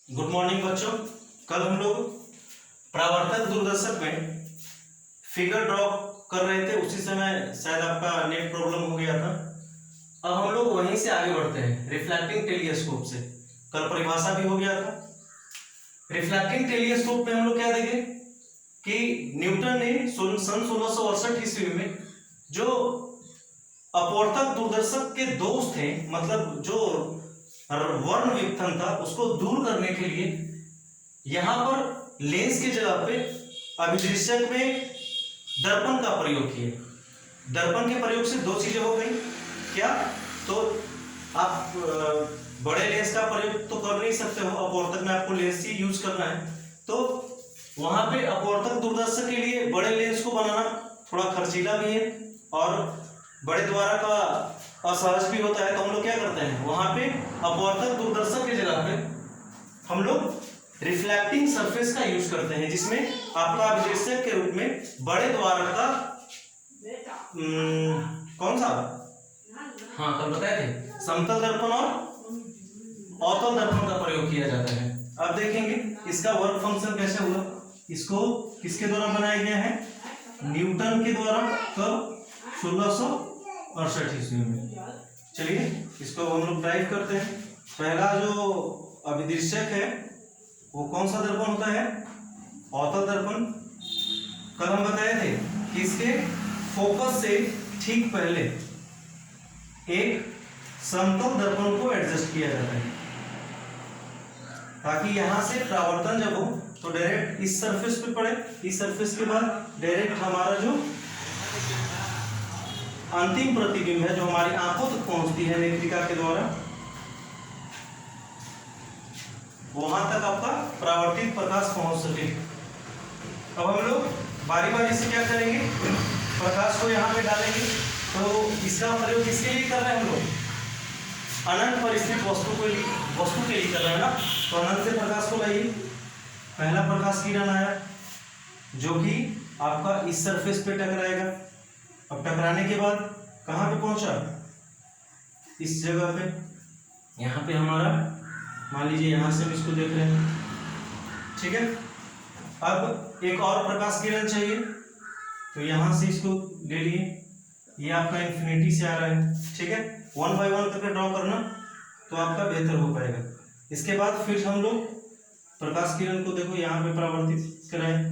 Good morning बच्चों। कल हम लोग परावर्तक दूरदर्शक में फिगर ड्रॉ कर रहे थे, उसी समय शायद आपका नेट प्रॉब्लम हो गया था। अब हम लोग वहीं से आगे बढ़ते हैं रिफ्लेक्टिंग टेलीस्कोप से। कल परिभाषा भी हो गया था। रिफ्लेक्टिंग टेलीस्कोप में हम लोग क्या देखे कि न्यूटन ने सन 1668 ईस्वी में जो अपवर्तक दूरदर्शक के दोष थे, मतलब जो वर्ण विपथन था, उसको दूर करने के लिए यहां पर लेंस की जगह पे अभिदृश्यक में दर्पण का प्रयोग किए। दर्पण के प्रयोग से दो चीजें हो गई। क्या? तो आप बड़े लेंस का प्रयोग तो कर नहीं सकते हो, अपवर्तक में आपको लेंस ही यूज करना है। तो वहां पे अपवर्तक दूरदर्शक के लिए बड़े लेंस को बनाना थोड़ा खर्चीला भी है और बड़े द्वारा का असहज भी होता है। तो हम लोग क्या करते हैं, वहां पे अपवर्तक दूरदर्शक की जगह पे हम लोग रिफ्लेक्टिंग सरफेस का यूज करते हैं, जिसमें आपका अभिदृश्यक के रूप में बड़े द्वारा का कौन सा, हाँ कल बताए थे, समतल दर्पण और अवतल दर्पण का प्रयोग किया जाता है। अब देखेंगे इसका वर्क फंक्शन कैसे हुआ। इसको किसके द्वारा बनाया गया है? न्यूटन के द्वारा। कब? 1668 ईस्वी में। चलिए इसको हम लोग ड्राइव करते हैं। पहला जो अभिदृश्यक है वो कौन सा दर्पण होता है? अवतल दर्पण। कल हम बताए थे कि इसके फोकस से ठीक पहले एक समतल दर्पण को एडजस्ट किया जाता है, ताकि यहां से परावर्तन जब हो तो डायरेक्ट इस सरफेस पे पड़े। इस सरफेस के बाद डायरेक्ट हमारा जो अंतिम प्रतिबिंब है, जो हमारी आंखों तक पहुंचती है नेत्रिका के द्वारा, वहां तक आपका परावर्तित प्रकाश पहुंच सके। अब हम लोग बारी बारी से क्या करेंगे, प्रकाश को यहाँ पे डालेंगे। तो इसका प्रयोग किसके लिए कर रहे हैं हम लोग? अनंत पर स्थित वस्तु के लिए कर रहे हैं ना। तो अनंत से प्रकाश को लाइए। पहला प्रकाश किरण आया जो कि आपका इस सरफेस पे टकराएगा। अब टकराने के बाद कहाँ पे पहुंचा? इस जगह पे। यहाँ पे हमारा, मान लीजिए यहाँ से हम इसको देख रहे हैं, ठीक है। अब एक और प्रकाश किरण चाहिए, तो यहाँ से इसको ले लिए। ये आपका इन्फिनिटी से आ रहा है, ठीक है। 1 बाय 1 करके ड्रॉ करना तो आपका बेहतर हो पाएगा। इसके बाद फिर हम लोग प्रकाश किरण को देखो यहाँ पे परावर्तित कराएं।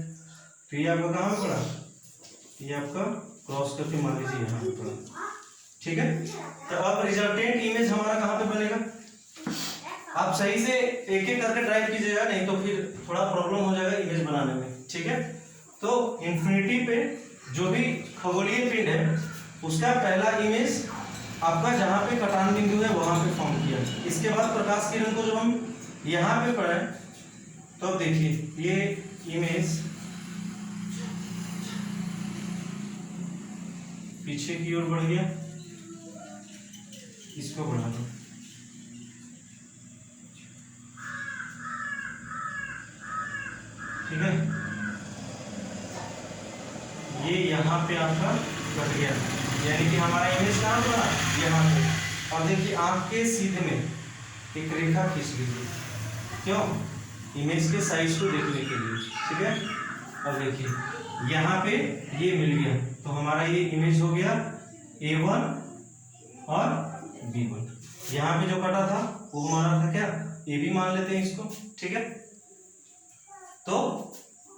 तो ये आपका कहाँ पे पड़ा? ये आपका क्रॉस करके मान लीजिए यहाँ पे पड़ा, ठीक है। तो अब रिजल्टेंट इमेज हमारा कहाँ पे बनेगा? आप सही से एक एक करके ड्राइव कीजिएगा, नहीं तो फिर थोड़ा प्रॉब्लम हो जाएगा इमेज बनाने में, ठीक है। तो इन्फिनिटी पे जो भी खगोलीय पिंड है उसका पहला इमेज आपका जहाँ पे कटान बिंदु है वहां पे फॉर्म किया। इसके बाद प्रकाश किरण को जब हम यहाँ पे पढ़े तो अब देखिए ये इमेज पीछे की ओर बढ़ गया। इसको बढ़ा दो, ठीक है। ये यहाँ पे आपका कट गया, यानी कि हमारा इमेज कहाँ बना? यहाँ पे। और देखिए आंख के सीधे में एक रेखा खींच लीजिए, क्यों? इमेज के साइज को देखने के लिए, ठीक है। अब देखिए यहाँ पे ये मिल गया, तो हमारा ये इमेज हो गया A1 और B1। यहाँ पे जो कटा था वो हमारा था क्या? AB मान लेते हैं इसको, ठीक है। तो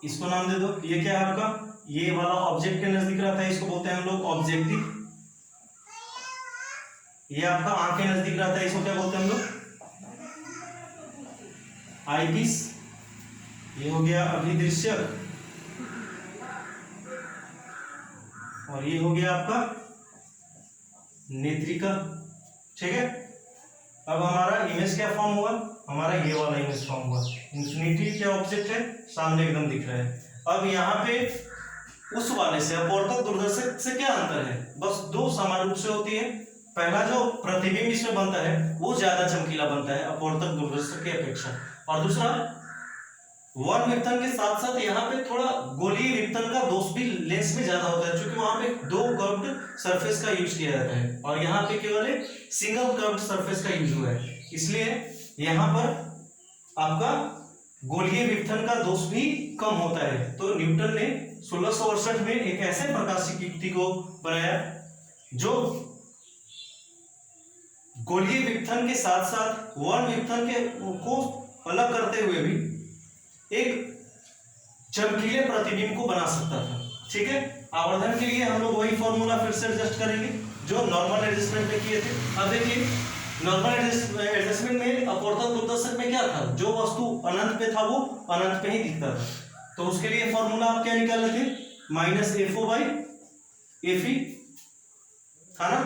इसको नाम दे दो। ये क्या है आपका? ये वाला ऑब्जेक्ट के नजदीक रहता है, इसको बोलते हैं हम लोग ऑब्जेक्टिव। ये आपका आंख के नजदीक रहता है, इसको क्या बोलते हैं हम लोग? आईपीस। ये हो गया अभिदृश्यक और ये हो गया आपका नेत्रिका, ठीक है। अब हमारा इमेज क्या फॉर्म हुआ? हमारा ये वाला इमेज फॉर्म हुआ। इन्फिनिटी क्या ऑब्जेक्ट है? सामने एकदम दिख रहा है। अब यहाँ पे उस वाले से अपवर्तक दूरदर्शक से क्या अंतर है? बस दो समान रूप से होती है। पहला जो प्रतिबिंब इसमें बनता है वो ज्यादा चमकीला बनता है अपवर्तक दूरदर्शक की अपेक्षा, और दूसरा वर्ण विपथन के साथ साथ यहाँ पे थोड़ा गोलीय विपथन का दोष भी लेंस में ज्यादा होता है, क्योंकि वहां पे दो कर्व्ड सरफेस का यूज किया जाता है और यहाँ पे केवल एक सिंगल कर्व्ड सरफेस का यूज हुआ है। इसलिए यहाँ पर आपका गोलीय विपथन का दोष भी कम होता है। तो न्यूटन ने 1668 में एक ऐसे प्रकाश की युक्ति को बनाया जो गोलीय विपथन के साथ साथ वर्ण विपथन के को अलग करते हुए भी एक चमकीले प्रतिबिंब को बना सकता था। ठीक है, आवर्धन के लिए हम लोग वही फॉर्मूला फिर से एडजस्ट करेंगे जो नॉर्मल एडजस्टमेंट में किए थे। अब देखिए नॉर्मल एडजस्टमेंट में अपवर्तन दूरदर्शक में क्या था, जो वस्तु अनंत पे था वो अनंत पे ही दिखता था। तो उसके लिए फॉर्मूला आप क्या निकाले थे, -FO/FE था ना।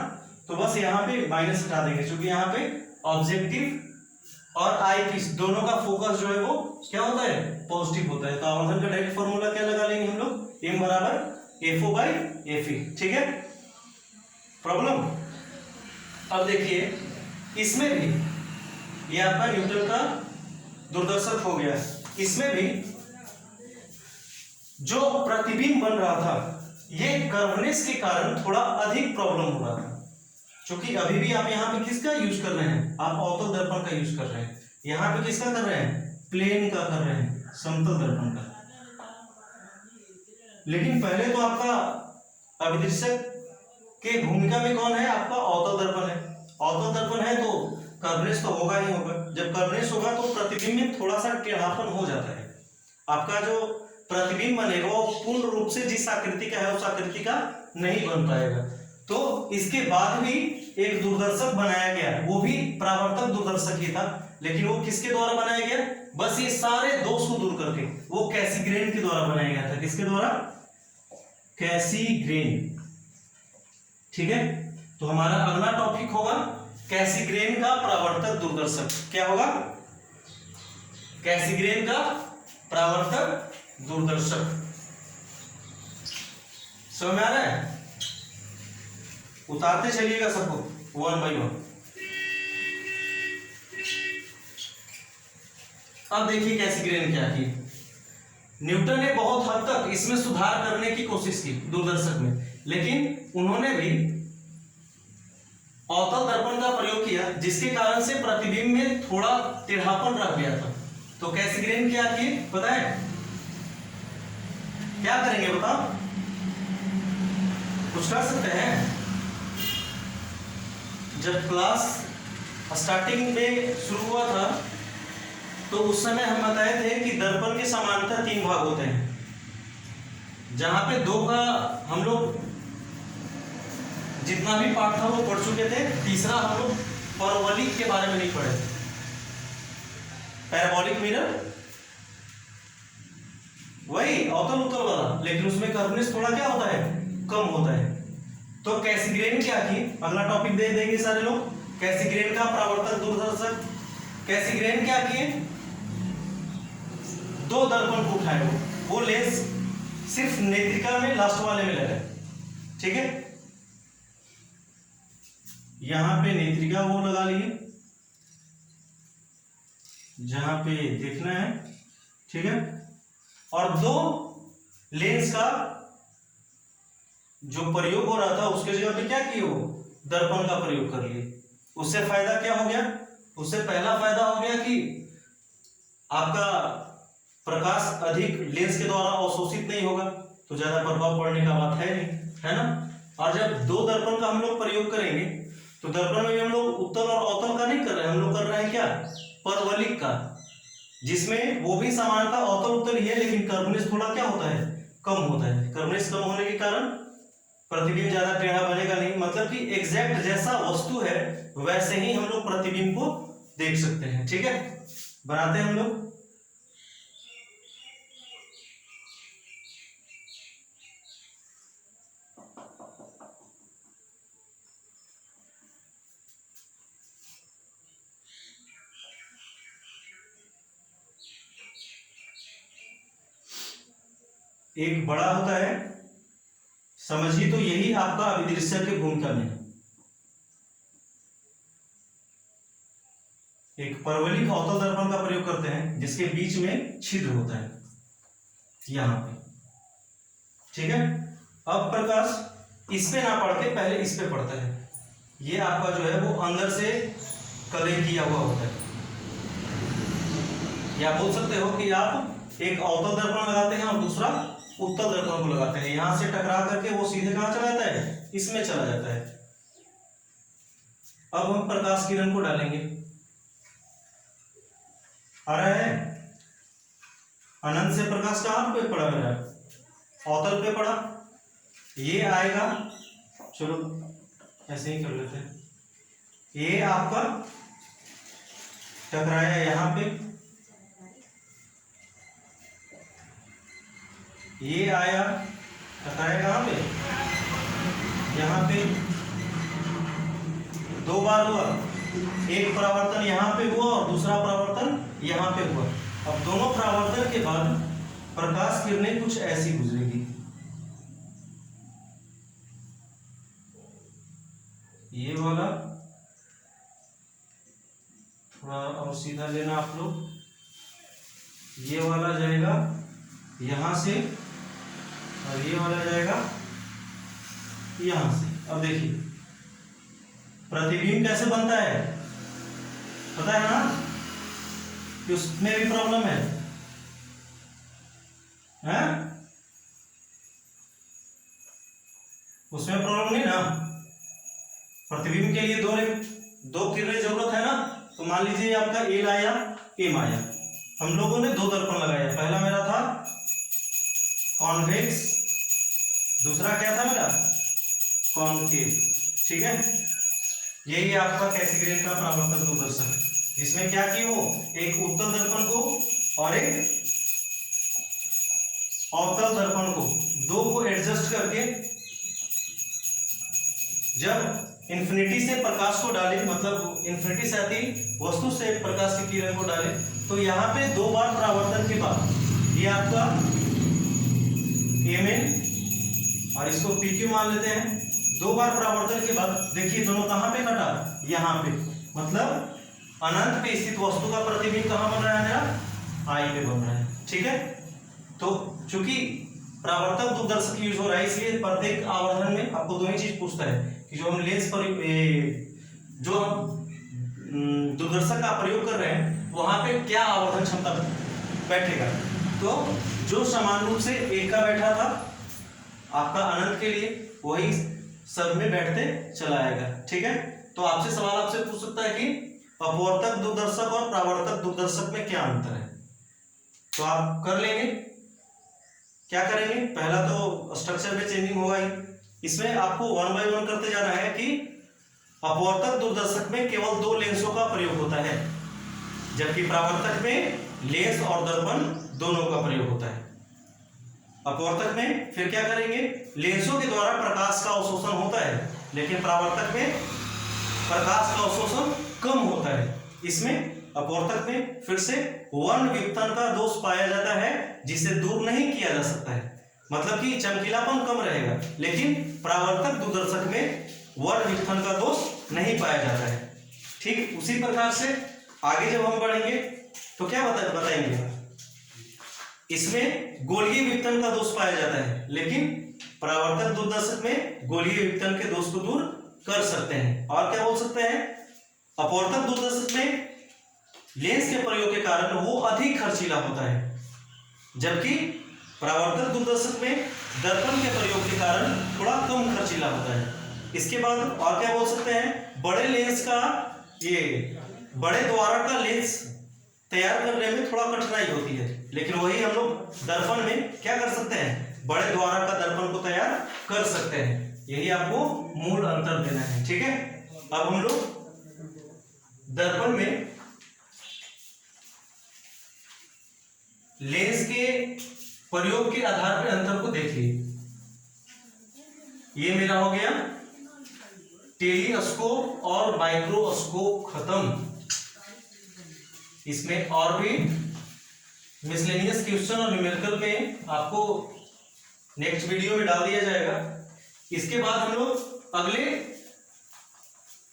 तो बस यहाँ पे माइनस हटा देंगे क्योंकि यहाँ पे ऑब्जेक्टिव और आई पीस दोनों का फोकस जो है वो क्या होता है, पॉजिटिव होता है। तो आवर्धन का डायरेक्ट फॉर्मूला क्या लगा लेंगे हम लोग, M = FO/FE। ठीक है, प्रॉब्लम। अब देखिए इसमें भी ये आपका न्यूटन का दूरदर्शक हो गया, इसमें भी जो प्रतिबिंब बन रहा था ये कर्वनेस के कारण थोड़ा अधिक प्रॉब्लम हो रहा था। क्योंकि अभी भी आप यहाँ पे किसका यूज कर रहे हैं, आप अवतल दर्पण का यूज कर रहे हैं। यहाँ पे किसका कर रहे हैं, प्लेन का कर रहे हैं, समतल दर्पण का। लेकिन पहले तो आपका अभिदर्शक के भूमिका में कौन है, आपका अवतल दर्पण है। अवतल दर्पण है तो कर्वनेस तो होगा ही होगा। जब कर्वनेस होगा तो प्रतिबिंब में थोड़ा सा टेढ़ापन हो जाता है। आपका जो प्रतिबिंब बनेगा वो पूर्ण रूप से जिस आकृति का है उस आकृति का नहीं बन पाएगा। तो इसके बाद भी एक दूरदर्शक बनाया गया, वो भी परावर्तक दूरदर्शक ही था, लेकिन वो किसके द्वारा बनाया गया, बस ये सारे दोष को दूर करके वो कैसीग्रेन के द्वारा बनाया गया था। किसके द्वारा, कैसीग्रेन। ठीक है, तो हमारा अगला टॉपिक होगा कैसीग्रेन का परावर्तक दूरदर्शक। क्या होगा, कैसीग्रेन का परावर्तक दूरदर्शक। समझ में आ रहा है, उतारते चलिएगा सबको 1 by 1। अब देखिए कैसीग्रेन क्या की, न्यूटन ने बहुत हद तक इसमें सुधार करने की कोशिश की दूरदर्शक में, लेकिन उन्होंने भी अवतल दर्पण का प्रयोग किया जिसके कारण से प्रतिबिंब में थोड़ा टेढ़ापन रह गया था। तो कैसीग्रेन क्या किए पता है, क्या करेंगे बताओ, कुछ कर सकते हैं। जब क्लास स्टार्टिंग में शुरू हुआ था तो उस समय हम बताए थे कि दर्पण के समांतर 3 भाग होते हैं, जहां पे 2 का हम लोग जितना भी पार्ट था वो पढ़ चुके थे। तीसरा हम लोग परवलिक के बारे में नहीं पढ़े, पैराबोलिक मिरर, वही अवतल उत्तल वाला, लेकिन उसमें कर्वनेस थोड़ा क्या होता है, कम होता है। तो कैसीग्रेन क्या की, अगला टॉपिक दे देंगे सारे लोग, कैसीग्रेन का परावर्तक दूरदर्शक। कैसीग्रेन क्या किए, 2 दर्पण को उठाए, वो लेंस सिर्फ नेत्रिका में लास्ट वाले में लगा। ठीक है, यहां पे नेत्रिका वो लगा लिए जहां पे देखना है। ठीक है, और 2 लेंस का जो प्रयोग हो रहा था उसके जगह पे क्या किए, वो दर्पण का प्रयोग कर लिए। उससे फायदा क्या हो गया, उससे पहला फायदा हो गया कि आपका प्रकाश अधिक लेंस के द्वारा अवशोषित नहीं होगा, तो ज्यादा प्रभाव पड़ने का बात है नहीं, है ना। और जब 2 दर्पण का हम लोग प्रयोग करेंगे तो दर्पण में हम लोग उत्तल और अवतल का नहीं कर रहे हैं, हम लोग कर रहे हैं क्या, परवलिक का, जिसमें वो भी समानता अवतल उत्तल ही है, लेकिन कर्वनेस थोड़ा क्या होता है, कम होता है। कर्वनेस कम होने के कारण प्रतिबिंब ज्यादा टेढ़ा बनेगा नहीं, मतलब कि एग्जैक्ट जैसा वस्तु है वैसे ही हम लोग प्रतिबिंब को देख सकते हैं। ठीक है, बनाते हैं हम लोग। एक बड़ा होता है, समझिए तो यही आपका अभिदृश्य की भूमिका में है। एक परवलिक अवतल दर्पण का प्रयोग करते हैं जिसके बीच में छिद्र होता है यहां पे। ठीक है, अब प्रकाश इस पे ना पड़ के पहले इस पे पड़ता है, ये आपका जो है वो अंदर से कलर किया हुआ होता है। या बोल सकते हो कि आप एक अवतल दर्पण लगाते हैं और दूसरा उत्तल दर्पण को लगाते हैं। यहां से टकरा करके वो सीधे कहां चला जाता है, इसमें चला जाता है। अब हम प्रकाश किरण को डालेंगे। आ रहा है, अनंत से प्रकाश कहां पे पड़ा मेरा, अवतल पे पड़ा, ये आएगा, चलो ऐसे ही कर लेते हैं, ये आपका टकराया यहां पे, ये आया टकराया कहां पे, यहां पे, दो बार हुआ, एक परावर्तन यहां पे हुआ और दूसरा परावर्तन यहां पे हुआ। अब दोनों परावर्तन के बाद प्रकाश किरणें कुछ ऐसी गुजरेगी, ये वाला थोड़ा और सीधा लेना आप लोग, ये वाला जाएगा यहां से और ये वाला जाएगा यहां से। अब देखिए प्रतिबिंब कैसे बनता है, पता है ना कि उसमें भी प्रॉब्लम है, हैं? उसमें प्रॉब्लम नहीं ना। प्रतिबिंब के लिए दो किरणें जरूरत है ना। तो मान लीजिए आपका एल आया, एम आया, हम लोगों ने दो दर्पण लगाया, पहला मेरा था कॉन्वेक्स, दूसरा क्या था मेरा कॉनकेव, ठीक है। यही आपका कैसिग्रेन का परावर्तक दूरदर्शक, जिसमें क्या की वो एक उत्तल दर्पण को और एक अवतल दर्पण को, दो को एडजस्ट करके जब इन्फिनिटी से प्रकाश को डाले, मतलब इन्फिनिटी से आती वस्तु से प्रकाश की किरण को डाले, तो यहाँ पे दो बार परावर्तन के बाद ये आपका Mn और इसको PQ मान लेते हैं, दो बार परावर्तन के बाद देखिए दोनों कहां पे कटा, यहां पे, मतलब अनंत पे स्थित वस्तु का प्रतिबिंब कहां बन रहा है मेरा, आई पे बन रहा है, ठीक है। तो चूंकि परावर्तक दूरदर्शक यूज हो रहा है, इसलिए प्रत्येक आवर्धन में आपको दो ही चीज पूछता है कि जो हम लेंस पर जो हम दूरदर्शक का प्रयोग कर रहे हैं वहां पे क्या आवर्धन क्षमता बैठेगा। तो जो समान रूप से एक का बैठा था आपका अनंत के लिए, वही सब में बैठते चला आएगा, ठीक है। तो आपसे सवाल आपसे पूछ सकता है कि अपवर्तक दूरदर्शक और परावर्तक दूरदर्शक में क्या अंतर है, तो आप कर लेंगे। क्या करेंगे, पहला तो स्ट्रक्चर में चेंजिंग होगा ही, इसमें आपको 1 बाय 1 करते जाना है कि अपवर्तक दूरदर्शक में केवल दो लेंसों का प्रयोग होता है, जबकि परावर्तक में लेंस और दर्पण दोनों का प्रयोग होता है। अपवर्तक में फिर क्या करेंगे, लेंसों के द्वारा प्रकाश का अवशोषण होता है, लेकिन परावर्तक में प्रकाश का अवशोषण कम होता है। इसमें अपवर्तक में फिर से वर्ण विघटन का दोष पाया जाता है, जिसे दूर नहीं किया जा सकता है, मतलब कि चमकीलापन कम रहेगा, लेकिन परावर्तक दूरदर्शक में वर्ण विघटन का दोष नहीं पाया जाता है। ठीक उसी प्रकार से आगे जब हम बढ़ेंगे तो क्या बताएंगे, इसमें गोलीय विघटन का दोष पाया जाता है, लेकिन परावर्तक दूरदर्शक में गोलीय विघटन के दोष को दूर कर सकते हैं। और क्या बोल सकते हैं, अपवर्तक दूरदर्शक में लेंस के प्रयोग के कारण वो अधिक खर्चीला होता है, जबकि परावर्तक दूरदर्शक में दर्पण के प्रयोग के कारण थोड़ा कम खर्चीला होता है। इसके बाद और क्या बोल सकते हैं, बड़े लेंस का, ये बड़े द्वारक का लेंस तैयार करने में थोड़ा कठिनाई होती है, लेकिन वही हम लोग दर्पण में क्या कर सकते हैं, बड़े द्वारक का दर्पण को तैयार कर सकते हैं। यही आपको मूल अंतर देना है, ठीक है। अब हम लोग दर्पण में लेंस के प्रयोग के आधार पर अंतर को देखिए। ये मेरा हो गया टेलीस्कोप और माइक्रोस्कोप खत्म। इसमें और भी मिसलेनियस क्वेश्चन और न्यूमेरिकल में आपको नेक्स्ट वीडियो में डाल दिया जाएगा। इसके बाद हम लोग अगले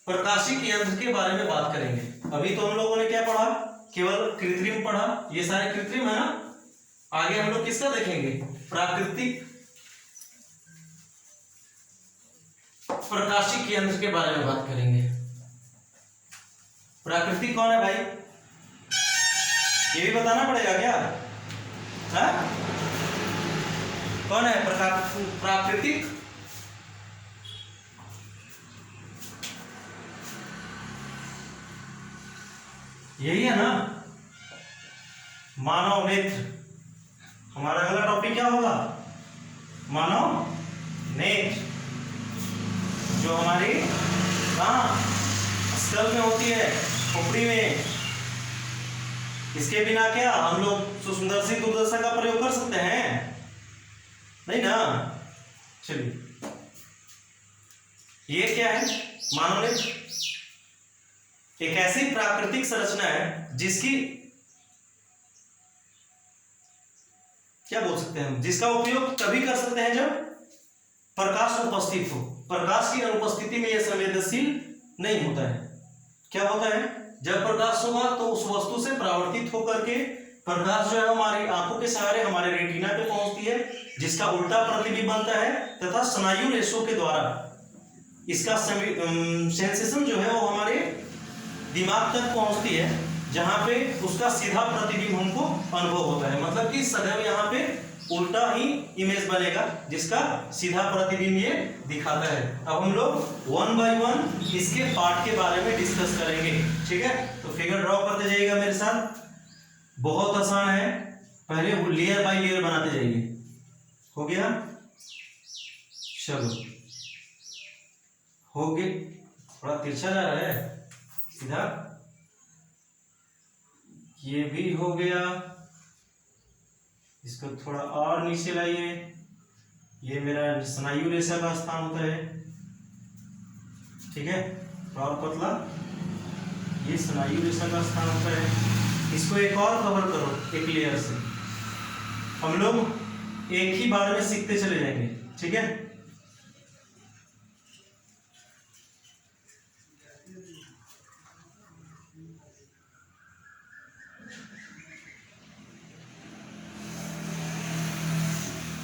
प्रकाशिक यंत्र के बारे में बात करेंगे। अभी तो हम लोगों ने क्या पढ़ा, केवल कृत्रिम पढ़ा, ये सारे कृत्रिम है ना। आगे हम लोग किसका देखेंगे, प्राकृतिक प्रकाशिक यंत्र के बारे में बात करेंगे। प्राकृतिक कौन है भाई, ये भी बताना पड़ेगा क्या? हाँ? कौन है प्राकृतिक? यही है ना, मानव नेत्र। हमारा अगला टॉपिक क्या होगा? मानव नेत्र, जो हमारी कहाँ स्कल में होती है, खोपड़ी में। इसके बिना क्या हम लोग सुंदर सी दूरदर्शन का प्रयोग कर सकते हैं? नहीं ना। चलिए, ये क्या है? मानव नेत्र एक ऐसी प्राकृतिक संरचना है जिसकी क्या बोल सकते हैं हम, जिसका उपयोग तभी कर सकते हैं जब प्रकाश उपस्थित हो। प्रकाश की अनुपस्थिति में यह संवेदनशील नहीं होता है। क्या होता है? जब प्रकाश होगा तो उस वस्तु से परावर्तित होकर के प्रकाश जो है हमारी आंखों के सहारे हमारे रेटिना पे पहुंचती है, जिसका उल्टा प्रतिबिंब बनता है तथा स्नायु रेशों के द्वारा इसका सेंसेशन जो है वो हमारे दिमाग तक पहुंचती है, जहां पे उसका सीधा प्रतिबिंब हमको अनुभव होता है। मतलब कि सदैव यहाँ पे उल्टा ही इमेज बनेगा, जिसका सीधा प्रतिबिंब ये दिखाता है। अब हम लोग 1 बाय 1 इसके पार्ट के बारे में डिस्कस करेंगे, ठीक है? तो फिगर ड्रॉ करते जाइएगा मेरे साथ, बहुत आसान है। पहले लेयर बाय लेयर बनाते जाइए। हो गया? चलो, हो गया। थोड़ा तिरछा जा रहा है, सीधा। ये भी हो गया, इसको थोड़ा और नीचे लाइए। ये मेरा स्नायु रेशा का स्थान होता है, ठीक है? और पतला ये स्नायु रेशा का स्थान होता है। इसको एक और कवर करो एक लेयर से। हम लोग एक ही बार में सीखते चले जाएंगे, ठीक है?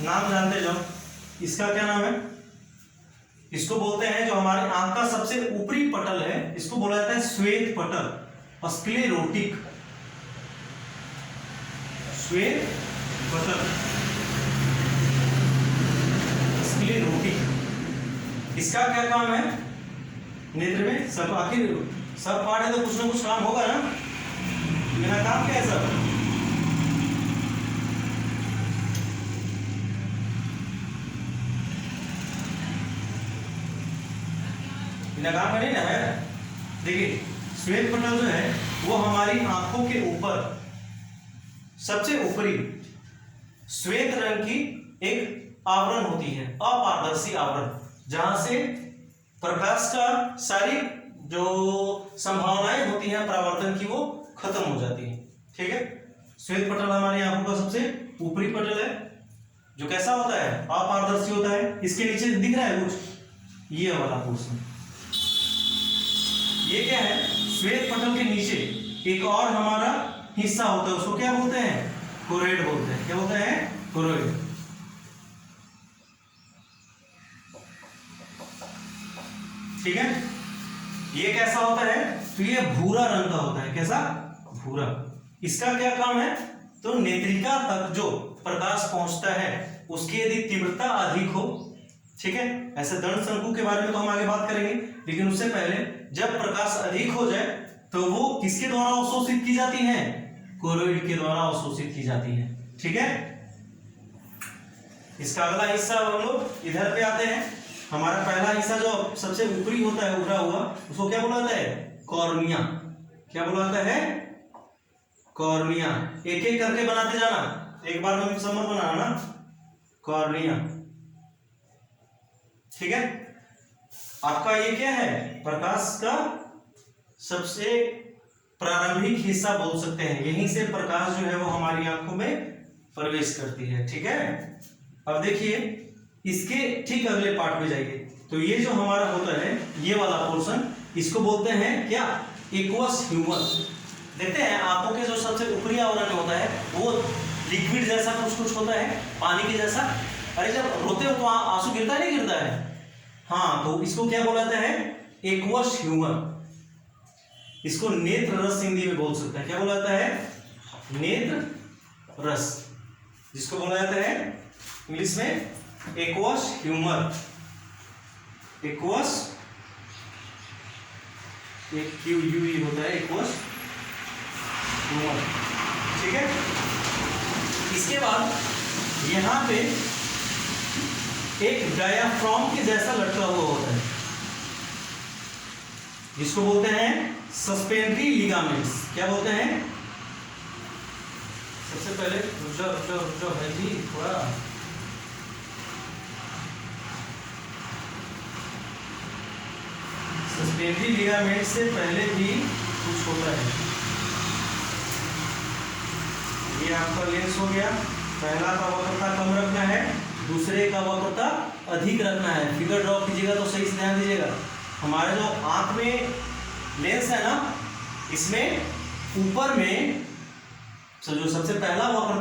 नाम जानते जाओ। इसका क्या नाम है? इसको बोलते हैं, जो हमारे आंख का सबसे ऊपरी पटल है, इसको बोला जाता है श्वेत पटल, स्क्लेरोटिक श्वेत पटल, स्क्लेरोटिक। इसका क्या काम है नेत्र में? सब आखिर सब पार्ट है तो कुछ ना कुछ काम होगा ना। मेरा काम क्या है? सब काम करें ना है। देखिए, श्वेत पटल जो है वो हमारी आंखों के ऊपर सबसे ऊपरी श्वेत रंग की एक आवरण होती है, अपारदर्शी आवरण, जहां से प्रकाश का सारी जो संभावनाएं होती हैं परावर्तन की वो खत्म हो जाती है, ठीक है? श्वेत पटल हमारी आंखों का सबसे ऊपरी पटल है, जो कैसा होता है? अपारदर्शी होता है। इसके नीचे दिख रहा है कुछ, ये वाला पोर्शन, ये क्या है? श्वेत पटल के नीचे एक और हमारा हिस्सा होता है, उसको क्या बोलते हैं? कोरोइड बोलते हैं। क्या बोलते हैं? कोरोइड। ठीक है? ये कैसा होता है? तो ये भूरा रंग का होता है। कैसा? भूरा। इसका क्या काम है? तो नेत्रिका तक जो प्रकाश पहुंचता है उसकी यदि तीव्रता अधिक हो, ठीक है? ऐसे दंड शंकु के बारे में तो हम आगे बात करेंगे, लेकिन उससे पहले जब प्रकाश अधिक हो जाए तो वो किसके द्वारा अवशोषित की जाती है? कोरोइड के द्वारा अवशोषित की जाती है, ठीक है? इसका अगला हिस्सा हम लोग इधर पे आते हैं। हमारा पहला हिस्सा जो सबसे ऊपरी होता है, उभरा हुआ, उसको क्या बोला जाता है? कॉर्निया। क्या बोला जाता है? कॉर्निया। एक एक करके बनाते जाना, एक बार में समझ बनाना ना। कॉर्निया, ठीक है? आपका ये क्या है? प्रकाश का सबसे प्रारंभिक हिस्सा बोल सकते हैं। यहीं से प्रकाश जो है वो हमारी आंखों में प्रवेश करती है, ठीक है? अब देखिए, इसके ठीक अगले पार्ट में जाइए, तो ये जो हमारा होता है ये वाला पोर्शन, इसको बोलते हैं क्या? Aqueous humour. देखते हैं आंखों के जो सबसे ऊपरी आवरण होता है वो लिक्विड जैसा कुछ होता है, पानी के जैसा। अरे जब रोते हो तो आंसू गिरता है, नहीं गिरता है? हाँ, तो इसको क्या बोला जाता है? Aqueous humour. इसको नेत्र रस हिंदी में बोल सकते हैं। क्या बोला जाता है? नेत्र रस, जिसको बोला जाता है इंग्लिश में एक्वस ह्यूमर। एक्वस, एक क्यू यू ई होता है, एक्वस ह्यूमर। ठीक है, इसके बाद यहां पे एक डायाफ्राम के जैसा लटका हुआ होता है, जिसको बोलते हैं सस्पेंडरी लिगामेंट्स। क्या बोलते हैं? सबसे पहले रुक जाओ है जी थोड़ा, सस्पेंडरी लिगामेंट से पहले भी कुछ होता है। ये आपका लेंस हो गया, पहला का वक्रता कम रखना है, दूसरे का वक्रता अधिक रखना है। फिगर ड्रॉ कीजिएगा तो सही से ध्यान दीजिएगा। हमारे जो आंख में लेंस है ना, इसमें ऊपर में जो सबसे पहला वक्र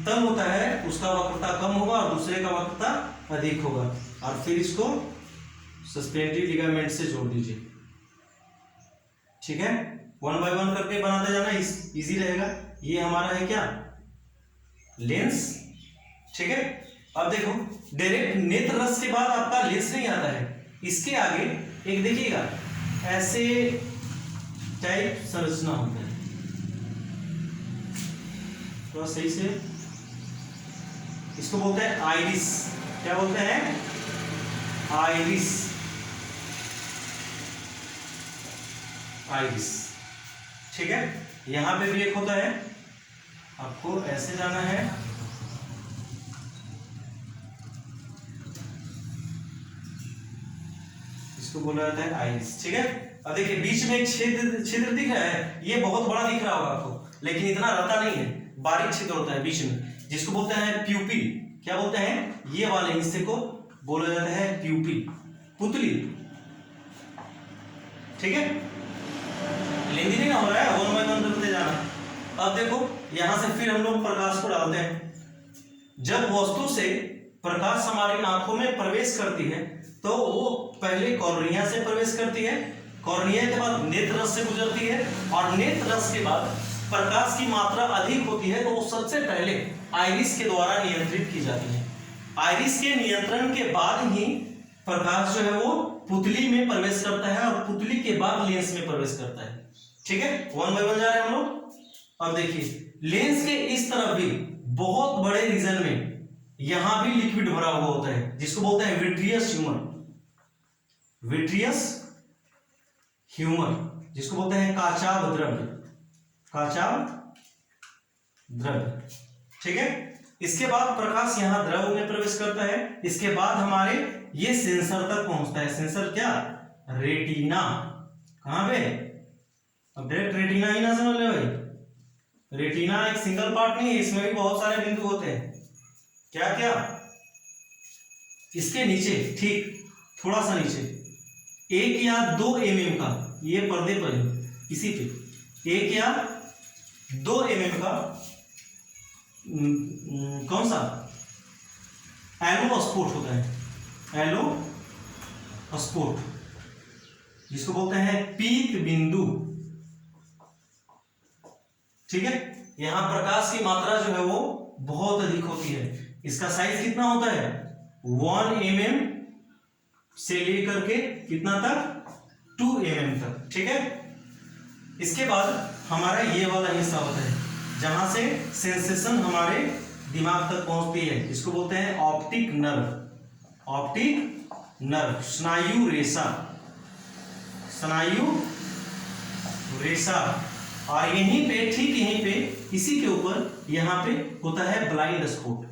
तल होता है उसका वक्रता कम होगा और दूसरे का वक्रता अधिक होगा, और फिर इसको सस्पेंडरी लिगामेंट से जोड़ दीजिए। ठीक है, 1 बाय 1 करके बनाते जाना, इजी रहेगा। ये हमारा है क्या? लेंस। ठीक है, अब देखो डायरेक्ट नेत्र रस के बाद आपका लेंस नहीं आता है, इसके आगे एक देखिएगा ऐसे टाइप संरचना होता है। थोड़ा सही से, इसको बोलते हैं आइरिस। क्या बोलते हैं? आइरिस। आइरिस। ठीक है, यहां पे भी एक होता है, आपको ऐसे जाना है, इसको बोला जाता है आइरिस। ठीक है, अब देखिए बीच में एक छिद्र दिख रहा है, ये बहुत बड़ा दिख रहा होगा आपको, लेकिन इतना रहता नहीं है, बारीक छिद्र होता है बीच में, जिसको बोलते हैं प्यूपिल। क्या बोलते हैं? ये वाले हिस्से को बोला जाता है प्यूपिल, पुतली। ठीक है, लेंदी नहीं हो रहा है, 1 बाय 1 करते जाना। अब देखो यहां से फिर हम लोग प्रकाश को डालते हैं। जब वस्तु से प्रकाश हमारी आंखों में प्रवेश करती है तो वो पहले कॉर्निया से प्रवेश करती है, कॉर्निया के बाद नेत्र रस से गुजरती है, और नेत्र रस के बाद प्रकाश की मात्रा अधिक होती है तो वो सबसे पहले आइरिस के द्वारा नियंत्रित की जाती है। आइरिस के नियंत्रण के बाद ही प्रकाश जो है वो पुतली में प्रवेश करता है और पुतली के बाद लेंस में प्रवेश करता है। ठीक है, 1 बाय 1 जा रहे हैं हम लोग। अब देखिए लेंस के इस तरफ भी बहुत बड़े रीजन में यहां भी लिक्विड भरा हुआ होता है, जिसको बोलते हैं विट्रियस ह्यूमर। विट्रियस ह्यूमर, जिसको बोलते हैं काचाभ द्रव्य। काचाभ द्रव्य। ठीक है, इसके बाद प्रकाश यहां द्रव में प्रवेश करता है, इसके बाद हमारे ये सेंसर तक पहुंचता है। सेंसर क्या? रेटिना। कहां पे? अब डायरेक्ट रेटिना ही ना समझ ले भाई, रेटिना एक सिंगल पार्ट नहीं है, इसमें भी बहुत सारे बिंदु होते हैं। क्या क्या? इसके नीचे, ठीक थोड़ा सा नीचे 1 या 2 mm का, ये पर्दे पर है, इसी पे 1 या 2 mm का कौन सा एलो स्पोर्ट होता है। एलो स्पोर्ट, जिसको बोलते हैं पीत बिंदु। ठीक है, यहां प्रकाश की मात्रा जो है वो बहुत अधिक होती है। इसका साइज कितना होता है? 1 mm से लेकर के कितना तक? 2 mm तक। ठीक है, इसके बाद हमारा ये वाला हिस्सा होता है जहां से सेंसेशन हमारे दिमाग तक पहुंचती है, इसको बोलते हैं ऑप्टिक नर्व। ऑप्टिक नर्व, स्नायु रेशा। स्नायु रेशा, और यहीं पे, ठीक यहीं पे, इसी के ऊपर यहां पे होता है ब्लाइंड स्पॉट,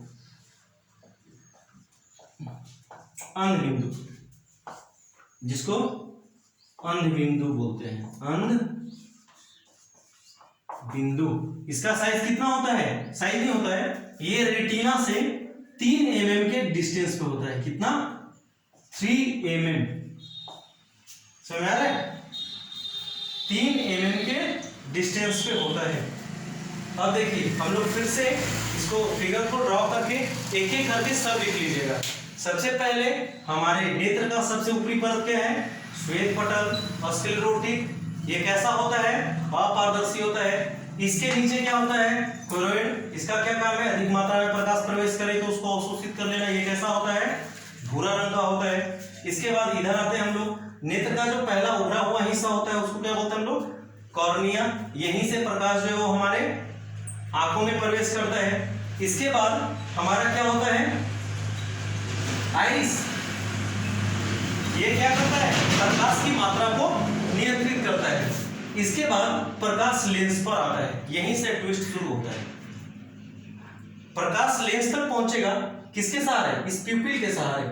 अंध बिंदु, जिसको अंध बिंदु बोलते हैं। अंध बिंदु। इसका साइज कितना होता है? साइज नहीं होता है, ये रेटिना से 3 mm के डिस्टेंस पे होता है। कितना? 3 mm। समझ आ रहा है? 3 mm के डिस्टेंस पे होता है। अब देखिए हम लोग फिर से इसको फिगर को ड्रॉ करके एक एक करके सब लिख लीजिएगा। सबसे पहले हमारे नेत्र का सबसे ऊपरी परत क्या है? श्वेत पटल, स्क्लेरोटिक। ये कैसा होता है? अपारदर्शी होता है। इसके नीचे क्या होता है, कोरोइड। इसका क्या काम है, अधिक मात्रा में प्रकाश प्रवेश करे तो उसको अवशोषित कर लेना। ये कैसा होता है, भूरा रंग का होता है। इसके बाद इधर आते हैं हम लोग, नेत्र का जो पहला उभरा हुआ हिस्सा होता है उसको क्या बोलते हैं हम लोग, कॉर्निया। यहीं से प्रकाश जो है वो हमारे आंखों में प्रवेश करता है। इसके बाद हमारा क्या होता है, आइरिस। ये क्या करता है, प्रकाश की मात्रा को नियंत्रित करता है। इसके बाद प्रकाश लेंस पर आता है, यहीं से ट्विस्ट शुरू होता है। प्रकाश लेंस तक पहुंचेगा किसके सहारे, इस प्यूपिल के सहारे,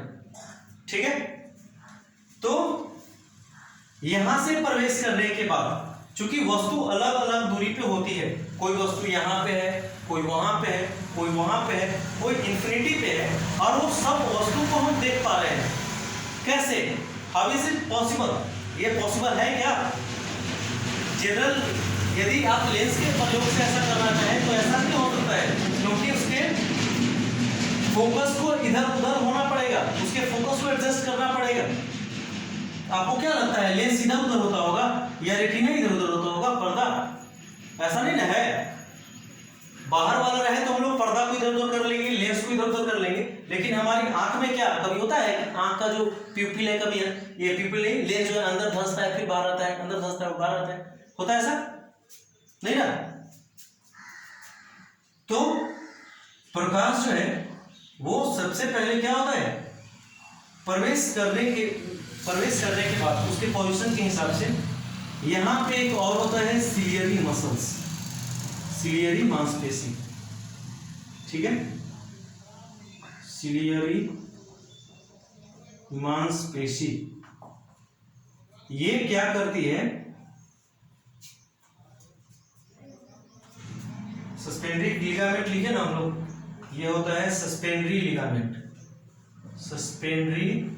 ठीक है। तो यहां से प्रवेश करने के बाद, चूंकि वस्तु अलग अलग दूरी पे होती है, कोई वस्तु यहां पे है, कोई वहां पे है, कोई वहां पे है, कोई इंफिनिटी पे है, और वो सब वस्तु को हम देख पा रहे हैं। कैसे, हाउ इज इट पॉसिबल, ये पॉसिबल है क्या? जनरल यदि आप लेंस के प्रयोग से ऐसा करना चाहें तो ऐसा नहीं हो सकता है, क्योंकि उसके फोकस को इधर उधर होना पड़ेगा, उसके फोकस को एडजस्ट करना पड़ेगा। आपको क्या लगता है, लेंस इधर उधर होता होगा या रेटिना इधर उधर होता होगा, पर्दा? ऐसा नहीं ना है। बाहर वाला रहे तो हम लोग पर्दा को इधर उधर कर लेंगे, लेंस को इधर उधर कर लेंगे, लेकिन हमारी आंख में क्या कभी होता है, आंख का जो प्यूपिल है, कभी ये प्यूपिल नहीं, लेंस जो है अंदर धंसता है फिर बाहर आता है, अंदर धंसता है बाहर आता है, होता है ऐसा नहीं ना। तो प्रकाश जो है वो सबसे पहले क्या होता है, प्रवेश करने के बाद उसके पोजीशन के हिसाब से यहां पे एक और होता है सिलियरी मसल्स, सिलियरी मांसपेशी, ठीक है। सिलियरी मांसपेशी ये क्या करती है, सस्पेंडरी लिगामेंट लिखे ना हम लोग, ये होता है सस्पेंडरी लिगामेंट, सस्पेंडरी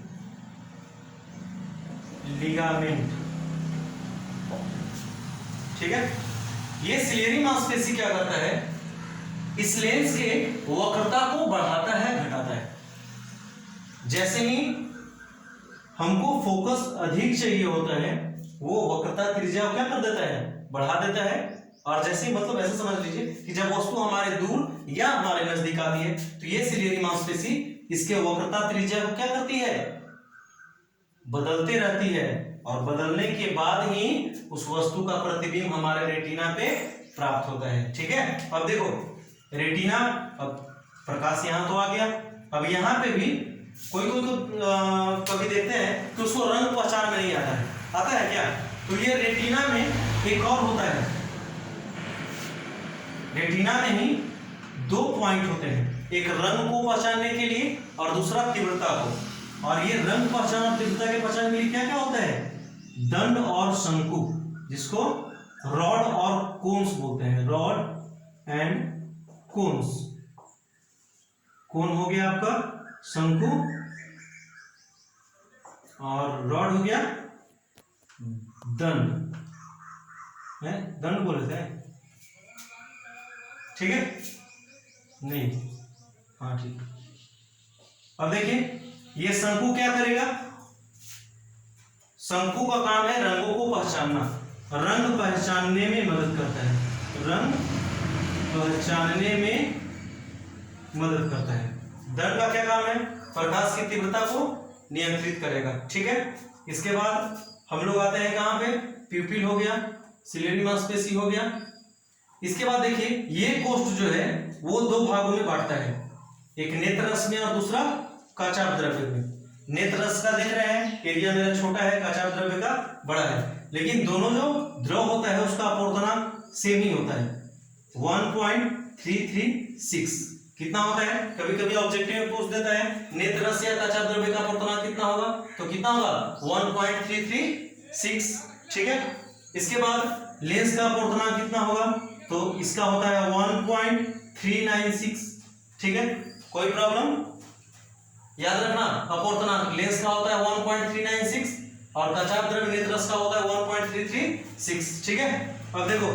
लिगामेंट, ठीक है। ये सिलियरी मांसपेशी क्या करता है, इस लेंस के वक्रता को बढ़ाता है घटाता है। जैसे ही हमको फोकस अधिक चाहिए होता है वो वक्रता त्रिज्या क्या कर देता है, बढ़ा देता है। और जैसे मतलब ऐसे समझ लीजिए कि जब वस्तु हमारे दूर या हमारे नजदीक आती है तो ये सिलियरी मांसपेशी इसके वक्रता त्रिज्या को क्या करती है, बदलते रहती है, और बदलने के बाद ही उस वस्तु का प्रतिबिंब हमारे रेटिना पे प्राप्त होता है, ठीक है। अब देखो रेटिना, अब प्रकाश यहां तो आ गया, अब यहां पे भी कोई कभी देखते हैं कि उसको रंग पहचान में नहीं आता है क्या, तो ये रेटिना में एक और होता है, रेटिना में ही दो पॉइंट होते हैं, एक रंग को पहचानने के लिए और दूसरा तीव्रता को। और ये रंग पहचान और तीव्रता के पहचान के लिए क्या क्या होता है, दंड और शंकु, जिसको रॉड और कोन्स बोलते हैं, रॉड एंड कोन्स। कोन हो गया आपका शंकु और रॉड हो गया दंड, है दंड बोले थे, ठीक है नहीं, हाँ ठीक। अब देखिए ये शंकु क्या करेगा, शंकु का काम है रंगों को पहचानना, रंग पहचानने में मदद करता है, रंग पहचानने में मदद करता है। दंड का क्या काम है, प्रकाश की तीव्रता को नियंत्रित करेगा, ठीक है। इसके बाद हम लोग आते हैं कहां पे, प्यूपिल हो गया, सिलियरी मांसपेशी हो गया। इसके बाद देखिए ये कोष्ठ जो है वो दो भागों में बांटता है, एक नेत्र रस में और दूसरा काचाभ द्रव्य में। नेत्र रस का देख रहे हैं एरिया मेरा छोटा है, काचाभ द्रव्य का बड़ा है, लेकिन दोनों जो द्रव होता है उसका अपूर्णांक सेम ही होता है, 1.336 कितना होता है। कभी कभी ऑब्जेक्टिव में पूछ देता है नेत्र रस या काचाभ द्रव्य का अपूर्णांक कितना होगा, तो कितना होगा 1.336, ठीक है। इसके बाद लेंस का अपूर्णांक कितना होगा, तो इसका होता है 1.396, ठीक है। कोई प्रॉब्लम, याद रखना अपूर्णांक लेंस का होता है 1.396 और काचाभ द्रव्य नेत्र रस का होता है 1.336, ठीक है। अब देखो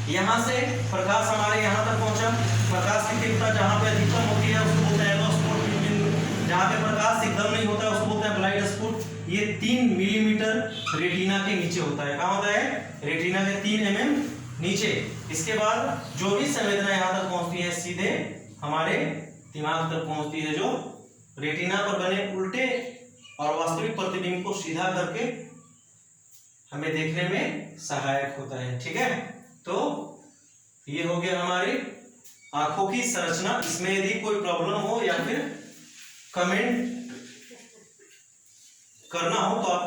यहां से प्रकाश हमारे यहां तक पहुंचा, प्रकाश की तीव्रता जहां पे अधिकतम होती है उसको बोलते हैं येलो स्पॉट बिंदु, जहां पे प्रकाश एकदम नहीं होता है उसको बोलते हैं ब्लाइंड स्पॉट। ये 3 मिलीमीटर रेटिना के नीचे होता है, कहां होता है, रेटिना के 3 mm नीचे। इसके बाद जो भी संवेदना यहाँ तक पहुंचती है सीधे हमारे दिमाग तक पहुंचती है, जो रेटिना पर बने उल्टे और वास्तविक प्रतिबिंब को सीधा करके हमें देखने में सहायक होता है। ठीक है, तो ये हो गया हमारी आंखों की संरचना। इसमें यदि कोई प्रॉब्लम हो या फिर कमेंट करना हो तो आप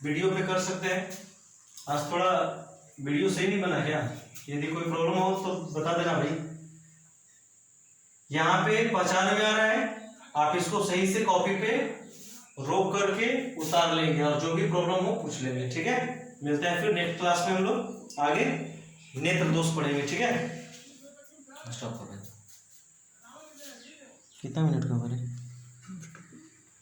वीडियो पे कर सकते हैं। आज थोड़ा वीडियो सही नहीं बना क्या? यदि कोई प्रॉब्लम हो तो बता देना भाई। यहाँ पे पहचान में आ रहा है, आप इसको सही से कॉपी पे रोक करके उतार लेंगे और जो भी प्रॉब्लम हो पूछ लेंगे। ठीक है, मिलते हैं फिर नेक्स्ट क्लास में। हम लोग आगे नेत्र दोष पढ़ेंगे। ठीक है, स्टॉप कर रहे हैं। कितना मिनट का बने?